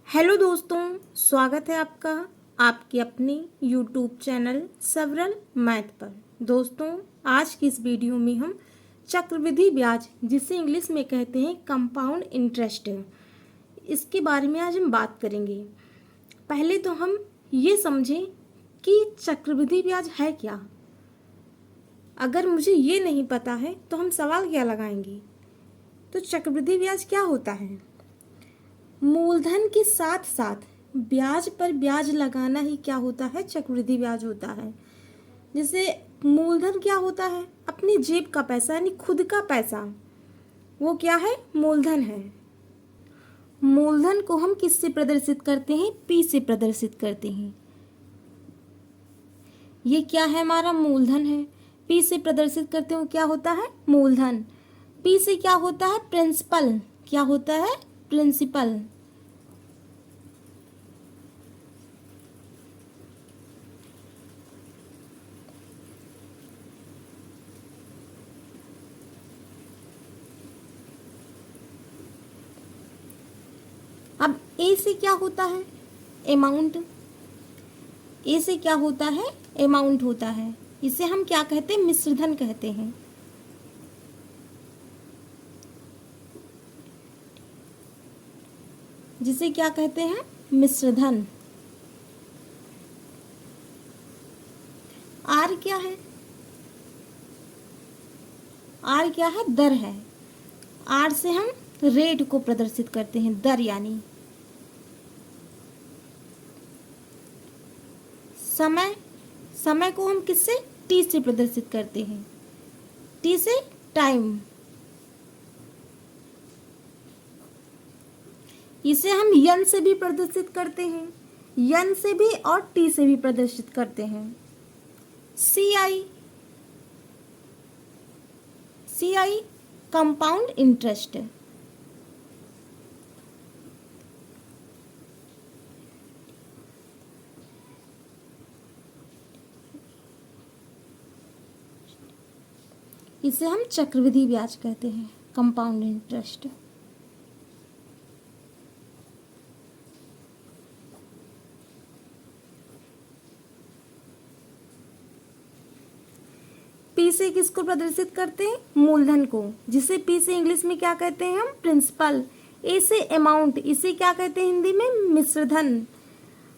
Hello दोस्तों, स्वागत है आपका आपके अपने यूट्यूब चैनल सवरल मैथ पर। दोस्तों, आज की इस वीडियो में हम चक्रवृद्धि ब्याज, जिसे इंग्लिश में कहते हैं कंपाउंड इंटरेस्ट, इसके बारे में आज हम बात करेंगे। पहले तो हम ये समझें कि चक्रवृद्धि ब्याज है क्या। अगर मुझे ये नहीं पता है तो हम सवाल क्या लगाएंगे। तो चक्रवृद्धि ब्याज क्या होता है? मूलधन के साथ साथ ब्याज पर ब्याज लगाना ही क्या होता है? चक्रवृद्धि ब्याज होता है। जैसे मूलधन क्या होता है? अपनी जेब का पैसा, यानी खुद का पैसा, वो क्या है? मूलधन है। मूलधन को हम किससे प्रदर्शित करते हैं? पी से प्रदर्शित करते हैं। ये क्या है? हमारा मूलधन है। पी से प्रदर्शित करते हैं, क्या होता है? मूलधन। पी से क्या होता है? प्रिंसिपल। क्या होता है? प्रिंसिपल। अब ए से क्या होता है? अमाउंट। ए से क्या होता है? अमाउंट होता है। इसे हम क्या कहते हैं? मिश्रधन कहते हैं। जिसे क्या कहते हैं? मिश्रधन। आर क्या है? आर क्या है? दर है। आर से हम रेट को प्रदर्शित करते हैं, दर यानी। समय, समय को हम किससे? टी से प्रदर्शित करते हैं। टी से टाइम। इसे हम यन से भी प्रदर्शित करते हैं, यन से भी और टी से भी प्रदर्शित करते हैं। सी आई, सी आई कंपाउंड इंटरेस्ट। इसे हम चक्रवृद्धि ब्याज कहते हैं, कंपाउंड इंटरेस्ट। पी से किसको प्रदर्शित करते हैं? मूलधन को, जिसे पी से इंग्लिश में क्या कहते हैं हम? प्रिंसिपल। ए से अमाउंट, इसे क्या कहते हैं हिंदी में? मिश्रधन।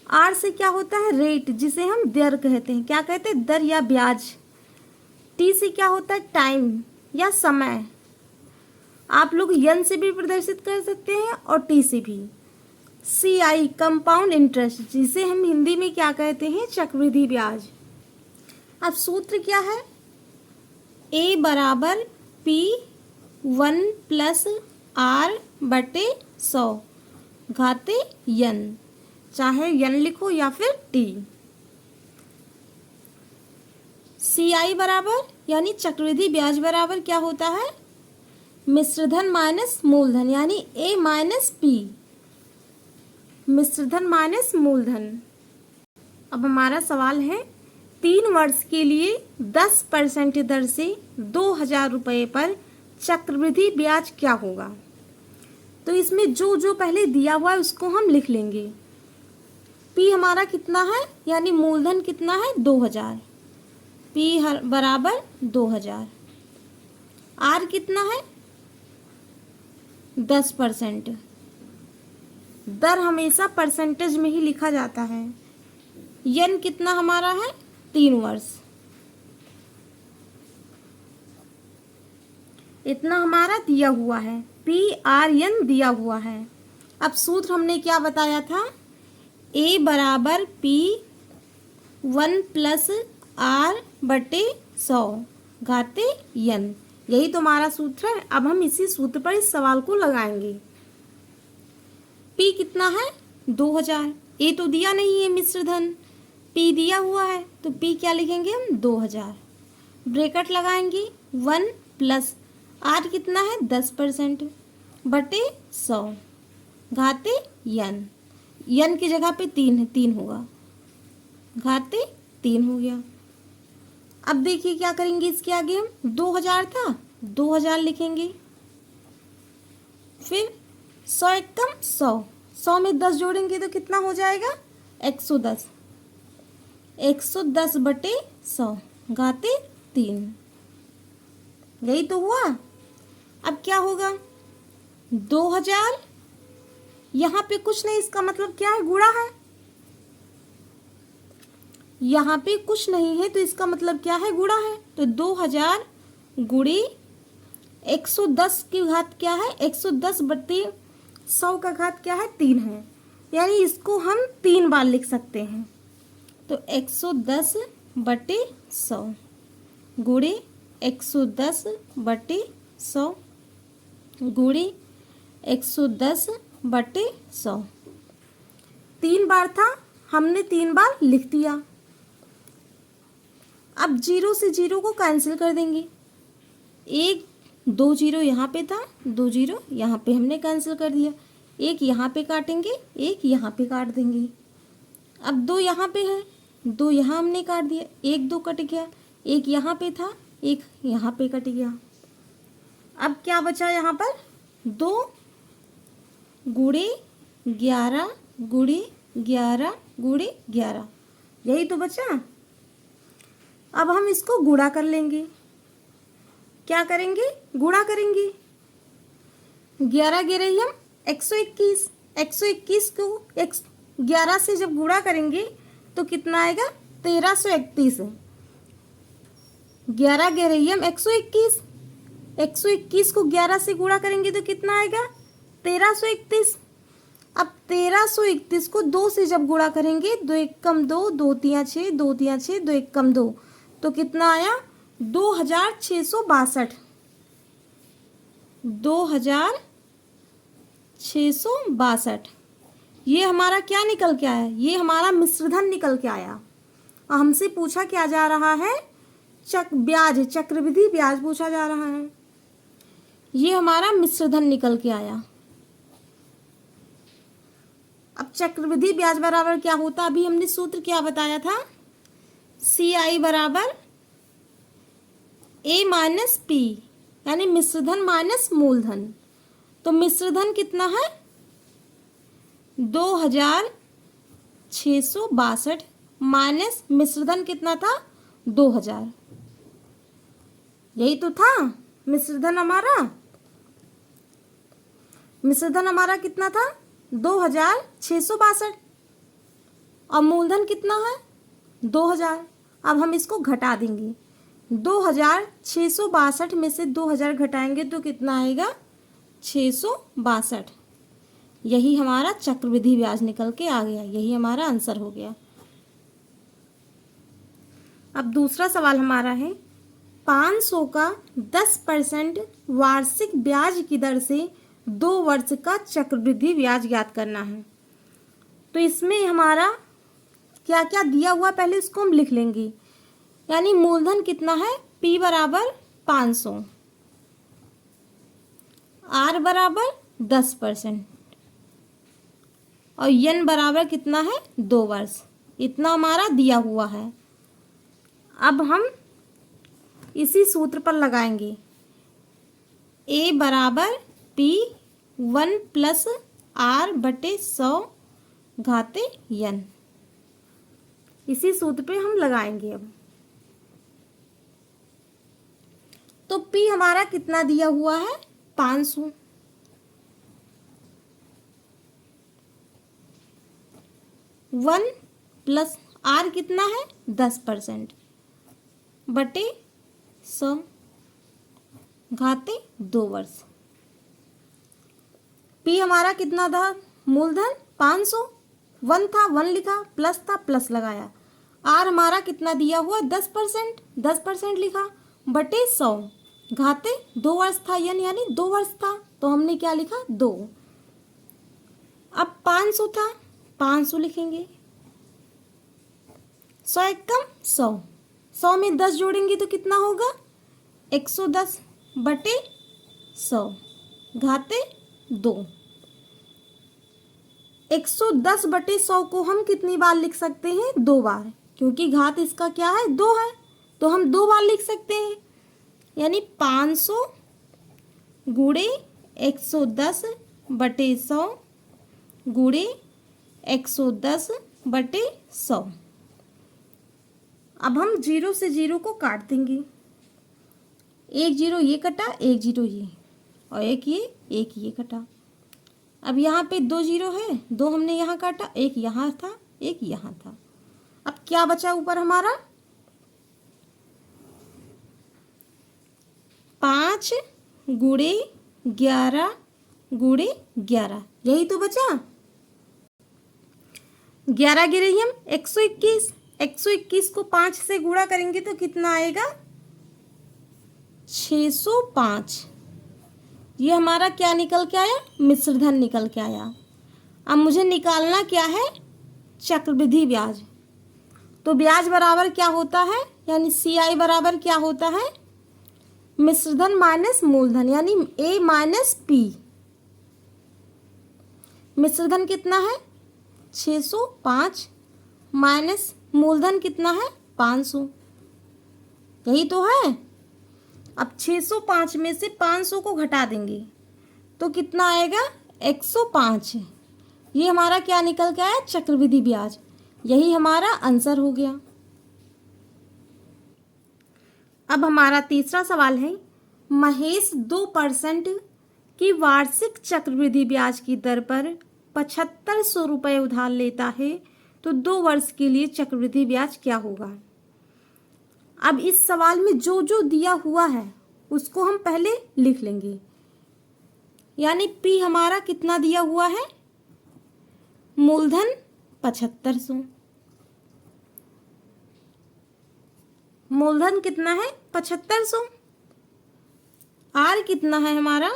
आर से क्या होता है? रेट, जिसे हम दर कहते हैं। क्या कहते हैं? दर या ब्याज। टी से क्या होता है? टाइम या समय। आप लोग यन से भी प्रदर्शित कर सकते हैं और टी से भी। सी आई कंपाउंड इंटरेस्ट, जिसे हम हिंदी में क्या कहते हैं? चक्रवृद्धि ब्याज। अब सूत्र क्या है? ए बराबर पी 1 प्लस आर बटे 100 घाते यन। चाहे यन लिखो या फिर टी। सी आई बराबर, यानी चक्रवृद्धि ब्याज बराबर क्या होता है? मिश्रधन माइनस मूलधन, यानी ए माइनस पी। मिश्रधन माइनस मूलधन। अब हमारा सवाल है, 3 वर्ष के लिए 10% दर से 2000 रुपये पर चक्रवृद्धि ब्याज क्या होगा? तो इसमें जो जो पहले दिया हुआ है उसको हम लिख लेंगे। पी हमारा कितना है? यानी मूलधन कितना है? 2000। पी बराबर 2000। आर कितना है? 10%। दर हमेशा परसेंटेज में ही लिखा जाता है। यन कितना हमारा है? 3 वर्ष। इतना हमारा दिया हुआ है। पी आर एन दिया हुआ है। अब सूत्र हमने क्या बताया था? ए बराबर पी 1 प्लस आर बटे 100 घाते यन। यही तो हमारा सूत्र है। अब हम इसी सूत्र पर इस सवाल को लगाएंगे। पी कितना है? 2000। ए तो दिया नहीं है मिश्रधन, पी दिया हुआ है, तो पी क्या लिखेंगे हम? 2000। ब्रैकेट लगाएंगे। 1 प्लस आर कितना है? 10% बटे 100 घाते यन। यन की जगह पे 3 है, 3 होगा, घाते 3 हो गया। अब देखिए क्या करेंगे इसके आगे हम? 2000 था, 2000 लिखेंगे। फिर 100 एकम 100, 100 में 10 जोड़ेंगे तो कितना हो जाएगा 110। 110 बटे 100 घाते 3, यही तो हुआ। अब क्या होगा 2000, यहाँ पे कुछ नहीं, इसका मतलब क्या है गुणा है, यहाँ पे कुछ नहीं है तो इसका मतलब क्या है गुणा है। तो 2000 गुणे 110 की घात क्या है 110 बटे 100 का घात क्या है 3 है, यानी इसको हम 3 बार लिख सकते हैं। तो 110 बटे 100 गुणे 110 बटे 100 गुणे 110 बटे 100, 3 बार था, हमने 3 बार लिख दिया। अब 0 से 0 को कैंसिल कर देंगे, 1 2 0 यहाँ पे था, 2 0 यहाँ पे हमने कैंसिल कर दिया, 1 यहाँ पे काटेंगे, 1 यहाँ पे काट देंगे। अब 2 यहाँ पे है, 2 यहाँ हमने काट दिया, 1 2 कट गया, 1 यहाँ पे था, 1 यहाँ पे कट गया। अब क्या बचा यहाँ पर 2 गुणे 11 गुणे 11 गुणे 11, यही तो बचा। अब हम इसको गुणा कर लेंगे, क्या करेंगे गुणा करेंगे, 11 11 हम 121, 121 को 11 से जब गुणा करेंगे तो कितना आएगा 1331। 11 11 हम 121, 121 को 11 से गुणा करेंगे तो कितना आएगा 1331। अब 1331 को 2 से जब गुणा करेंगे, 2 1 कम 2, 2 3 6, 2 3 6, 2 1 कम 2, तो कितना आया 2662। 2662, ये हमारा क्या निकल के आया, ये हमारा मिश्रधन निकल के आया। और हमसे पूछा क्या जा रहा है ब्याज, चक्रवृद्धि ब्याज पूछा जा रहा है, ये हमारा मिश्रधन निकल के आया। अब चक्रवृद्धि ब्याज बराबर क्या होता, अभी हमने सूत्र क्या बताया था, CI बराबर A माइनस पी, यानी मिश्रधन माइनस मूलधन। तो मिश्रधन कितना है 2662 माइनस मिश्रधन कितना था 2000, यही तो था मिश्रधन हमारा। मिश्रधन हमारा कितना था 2662 और मूलधन कितना है 2000। अब हम इसको घटा देंगे, 2662 में से 2000 घटाएंगे तो कितना आएगा 662, यही हमारा चक्रवृद्धि ब्याज निकल के आ गया, यही हमारा आंसर हो गया। अब दूसरा सवाल हमारा है 500 का 10% वार्षिक ब्याज की दर से 2 वर्ष का चक्रवृद्धि ब्याज ज्ञात करना है। तो इसमें हमारा क्या क्या दिया हुआ पहले इसको हम लिख लेंगे, यानी मूलधन कितना है P बराबर 500, R बराबर 10% और N बराबर कितना है 2 वर्ष, इतना हमारा दिया हुआ है। अब हम इसी सूत्र पर लगाएंगे, A बराबर P 1 प्लस R बटे 100 घाते N, इसी सूत्र पे हम लगाएंगे। अब तो P हमारा कितना दिया हुआ है 500, 1 प्लस R कितना है 10% बटे 100 घाते 2 वर्ष। P हमारा कितना था मूलधन 500, 1 था 1 लिखा, प्लस था प्लस लगाया। R हमारा कितना दिया हुआ 10%, 10% लिखा बटे 100 घाते 2 वर्ष था, यानी 2 वर्ष था तो हमने क्या लिखा 2। अब 500 था 500 लिखेंगे, 100 एक कम 100, 100 में 10 जोड़ेंगे तो कितना होगा 110 बटे 100 घाते 2। 110 बटे 100 को हम कितनी बार लिख सकते हैं 2 बार, क्योंकि घात इसका क्या है 2 है तो हम 2 बार लिख सकते हैं, यानी 500 गुणे 110 बटे 100 गुणे 110/100। अब हम 0 से 0 को काट देंगे। 1 0 ये कटा, 1 0 ये, और एक ये कटा। अब यहाँ पे 2 0 है, 2 हमने यहाँ काटा, एक यहाँ था, एक यहाँ था। अब क्या बचा ऊपर हमारा? 5 गुणे 11 गुणे 11, यही तो बचा। 11 गिरे हम 121, 121 को 5 से गुणा करेंगे तो कितना आएगा? 605। ये हमारा क्या निकल के आया? मिश्रधन निकल के आया। अब मुझे निकालना क्या है? चक्रवृद्धि ब्याज। तो ब्याज बराबर क्या होता है, यानी CI बराबर क्या होता है? मिश्रधन माइनस मूलधन, यानी A माइनस P। मिश्रधन कितना है? 605 माइनस मूलधन कितना है? 500। यही तो है। अब 605 में से 500 को घटा देंगे तो कितना आएगा? 105। ये हमारा क्या निकल के आया? चक्रवृद्धि ब्याज। यही हमारा आंसर हो गया। अब हमारा तीसरा सवाल है, महेश 2% की वार्षिक चक्रवृद्धि ब्याज की दर पर 7500 रुपये उधार लेता है, तो 2 वर्ष के लिए चक्रवृद्धि ब्याज क्या होगा? अब इस सवाल में जो जो दिया हुआ है उसको हम पहले लिख लेंगे। यानी P हमारा कितना दिया हुआ है? मूलधन 7500। मूलधन कितना है? 7500। R कितना है हमारा?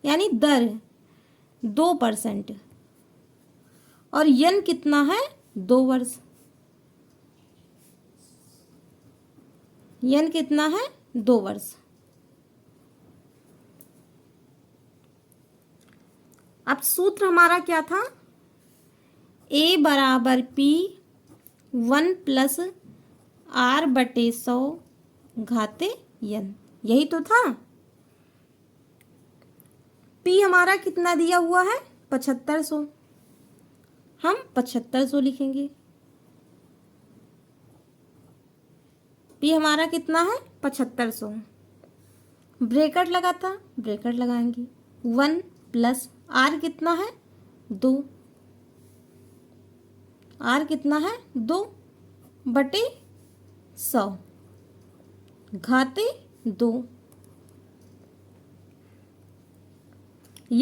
यानी दर 2%। और N कितना है? 2 वर्ष। N कितना है? 2 वर्ष। अब सूत्र हमारा क्या था? A बराबर P 1 प्लस R/100 घाते N, यही तो था। P हमारा कितना दिया हुआ है? 7500। हम 7500 लिखेंगे। P हमारा कितना है? 7500। ब्रैकेट लगा था, ब्रैकेट लगाएंगे। 1 प्लस R कितना है? 2। R कितना है? 2/100 घाते 2।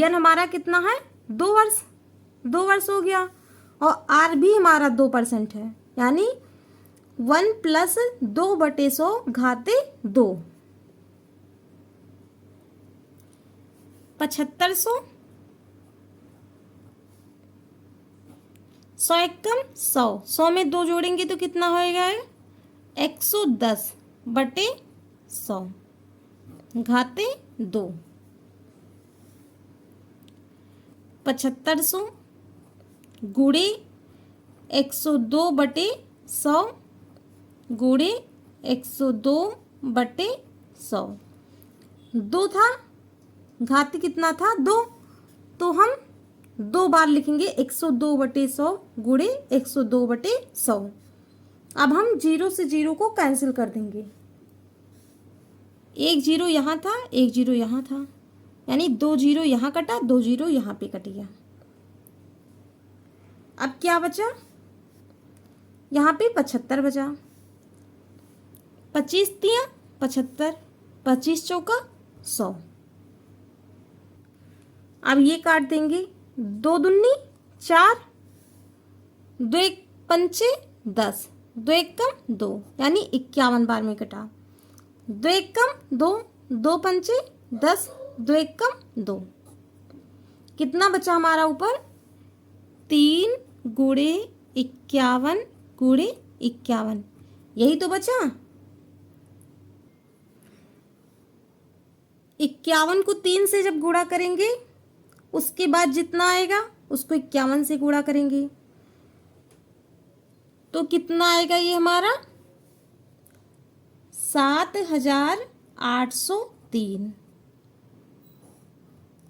N हमारा कितना है? 2 वर्ष। 2 वर्ष हो गया। और R भी हमारा 2% है, यानी 1 प्लस 2/100 घाते 2। 7500। 100 एकम 100, 100 में 2 जोड़ेंगे तो कितना होएगा? 110/100 घाते 2। 7500 गुणे 102/100 गुणे 102/100। 2 था, घात कितना था? 2। तो हम 2 बार लिखेंगे 102/100 गुणे 102/100। अब हम 0 से 0 को कैंसिल कर देंगे। 1 0 यहाँ था, 1 0 यहाँ था, यानी 2 0 यहाँ कटा, 2 0 यहाँ पे कट गया। अब क्या बचा? यहाँ पे 75 बचा। 25 तिया 75, 25 चौका 100। अब ये काट देंगे। 2 दूनी 4, 2 एक पंचे 10, 2 एकम 2, यानी 51 बार में कटा। 2 एकम 2, 2 पंचे 10, 2 एकम 2। कितना बचा हमारा ऊपर? 3 गुणे 51 गुणे 51, यही तो बचा। 51 को 3 से जब गुणा करेंगे उसके बाद जितना आएगा उसको 51 से गुणा करेंगे तो कितना आएगा? ये हमारा 7803।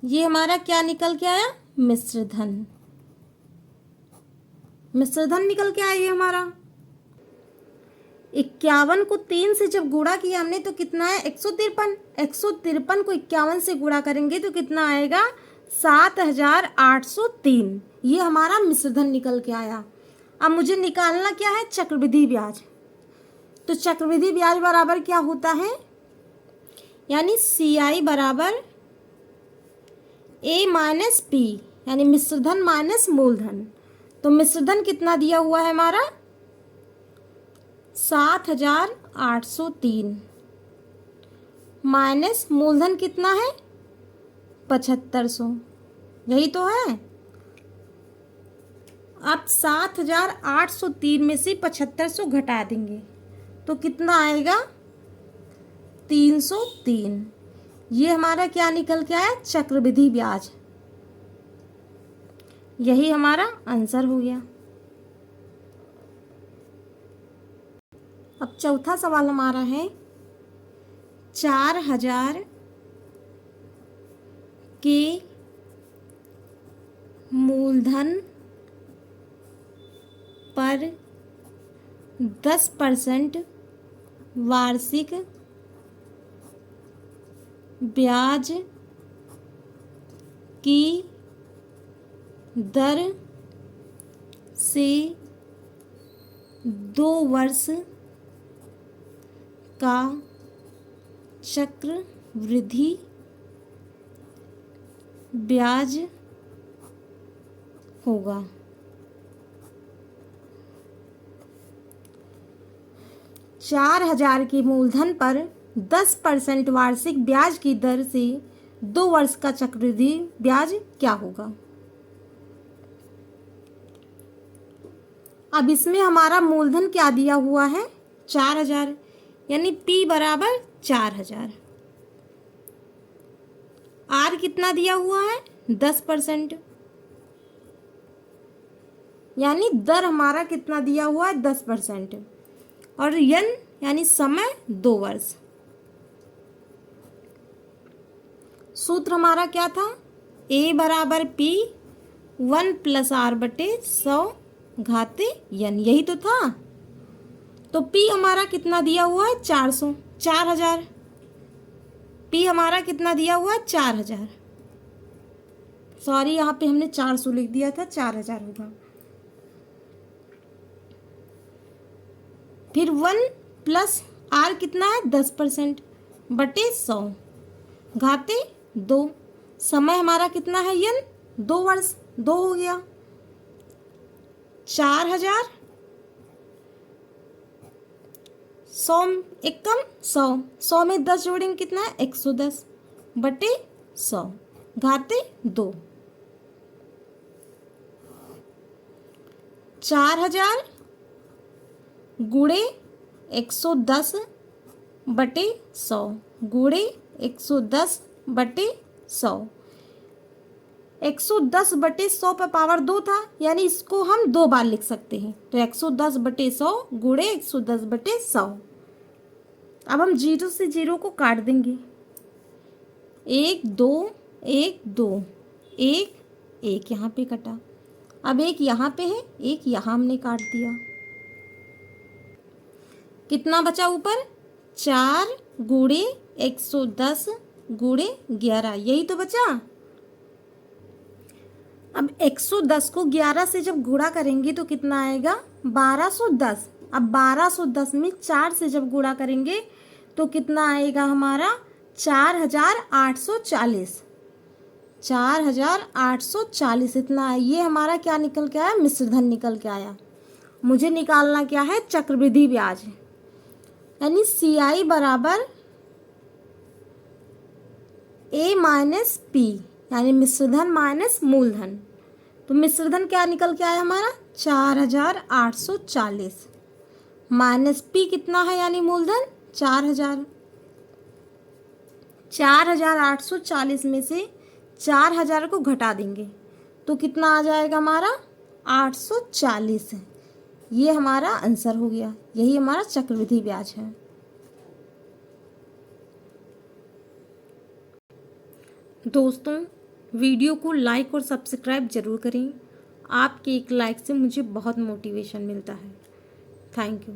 ये हमारा क्या निकल के आया? मिश्रधन। मिश्र धन निकल के आया हमारा। 51 को 3 से जब गुणा किया हमने तो कितना है 153। 153 को 51 से गुणा करेंगे तो कितना आएगा 7803। ये हमारा मिश्र धन निकल के आया। अब मुझे निकालना क्या है चक्रवृद्धि ब्याज। तो चक्रवृद्धि ब्याज बराबर क्या होता है, यानी CI बराबर A माइनस P, यानी मिश्रधन माइनस मूलधन। तो मिश्रधन कितना दिया हुआ है हमारा 7803 माइनस मूलधन कितना है 7500, यही तो है। अब 7803 में से 7500 घटा देंगे तो कितना आएगा 303। ये हमारा क्या निकल के आया चक्रवृद्धि ब्याज। यही हमारा आंसर हो गया। अब चौथा सवाल हमारा है 4000 के मूलधन पर 10% वार्षिक ब्याज की दर से 2 वर्ष का चक्रवृद्धि ब्याज होगा। 4000 के मूलधन पर 10% वार्षिक ब्याज की दर से 2 वर्ष का चक्रवृद्धि ब्याज क्या होगा। अब इसमें हमारा मूलधन क्या दिया हुआ है 4000, यानी P बराबर 4000। R कितना दिया हुआ है 10%, यानी दर हमारा कितना दिया हुआ है 10%, और N यानी समय 2 वर्ष। सूत्र हमारा क्या था A बराबर P 1 + R बटे 100 घाते N, यही तो था। तो P हमारा कितना दिया हुआ है 4000। P हमारा कितना दिया हुआ है 4000, सॉरी यहाँ पे हमने 400 लिख दिया था, 4000 होगा। फिर 1 + R कितना है 10% बटे 100 घाते 2। समय हमारा कितना है N 2 वर्ष, 2 हो गया। 4000 100 एक कम 100 में 10 जोड़ेंगे कितना है 110 बटे 100 घाते 2। 4000 गुणे 110 बटे 100 गुणे 110 बटे 100। 110 बटे 100 पर पावर 2 था, यानी इसको हम 2 बार लिख सकते हैं। तो 110 बटे 100 गुणे 110 बटे 100। अब हम 0 से 0 को काट देंगे। 1 2 1 2 1 1 यहाँ पे कटा। अब 1 यहाँ पे है, 1 यहाँ हमने काट दिया। कितना बचा ऊपर 4 गुणे 110 गुणे 11, यही तो बचा। अब 110 को 11 से जब गुणा करेंगे तो कितना आएगा 1210। अब 1210 में 4 से जब गुणा करेंगे तो कितना आएगा हमारा 4840। 4840 इतना है। ये हमारा क्या निकल के आया मिश्रधन निकल के आया। मुझे निकालना क्या है चक्रवृद्धि ब्याज, यानी CI बराबर A माइनस P, यानी मिश्रधन माइनस मूलधन। तो मिश्रधन क्या निकल के आया हमारा 4840 माइनस P कितना है यानी मूलधन 4000। 4840 में से 4000 को घटा देंगे तो कितना आ जाएगा हमारा 840। ये हमारा आंसर हो गया। यही हमारा चक्रवृद्धि ब्याज है। दोस्तों वीडियो को लाइक और सब्सक्राइब जरूर करें। आपके एक लाइक से मुझे बहुत मोटिवेशन मिलता है। Thank you.